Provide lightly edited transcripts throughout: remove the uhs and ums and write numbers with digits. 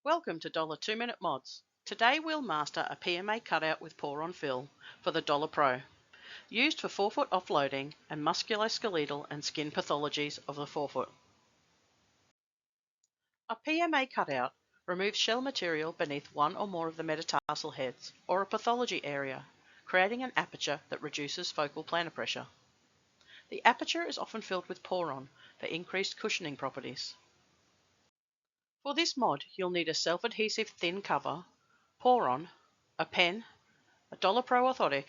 Welcome to DOLA 2-Minute Mods. Today we'll master a PMA cutout with Poron Fill for the DOLA Pro, used for forefoot offloading and musculoskeletal and skin pathologies of the forefoot. A PMA cutout removes shell material beneath one or more of the metatarsal heads or a pathology area, creating an aperture that reduces focal plantar pressure. The aperture is often filled with Poron for increased cushioning properties. For this mod, you'll need a self-adhesive thin cover, Poron, a pen, a DOLA Pro Orthotic,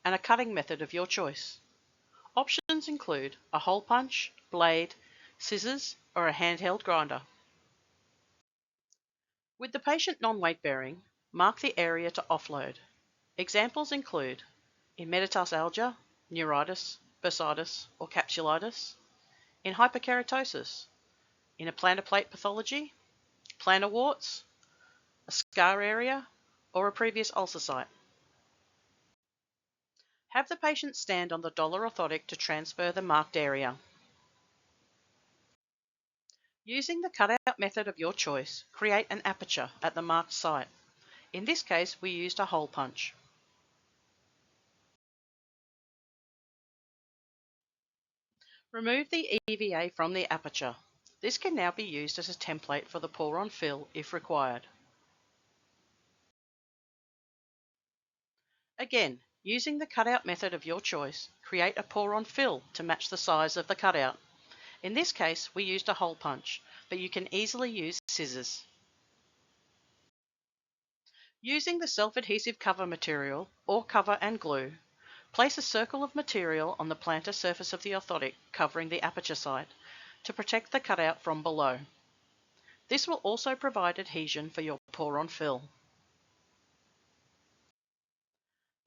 and a cutting method of your choice. Options include a hole punch, blade, scissors, or a handheld grinder. With the patient non-weight bearing, mark the area to offload. Examples include in Metatarsalgia, Neuritis, Bursitis, or Capsulitis, in Hyperkeratosis, in a Plantar Plate Pathology, plantar warts, a scar area, or a previous ulcer site. Have the patient stand on the DOLA Orthotic to transfer the marked area. Using the cutout method of your choice, create an aperture at the marked site. In this case, we used a hole punch. Remove the EVA from the aperture. This can now be used as a template for the Poron Fill if required. Again, using the cutout method of your choice, create a Poron Fill to match the size of the cutout. In this case, we used a hole punch, but you can easily use scissors. Using the self-adhesive cover material, or cover and glue, place a circle of material on the plantar surface of the orthotic covering the aperture site to protect the cutout from below. This will also provide adhesion for your Poron Fill.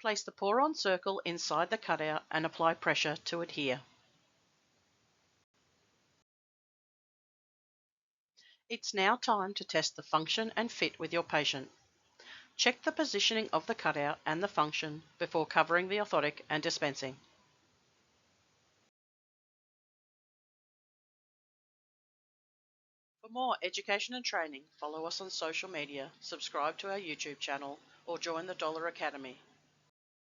Place the Poron circle inside the cutout and apply pressure to adhere. It's now time to test the function and fit with your patient. Check the positioning of the cutout and the function before covering the orthotic and dispensing. For more education and training, follow us on social media, subscribe to our YouTube channel, or join the DOLA Academy.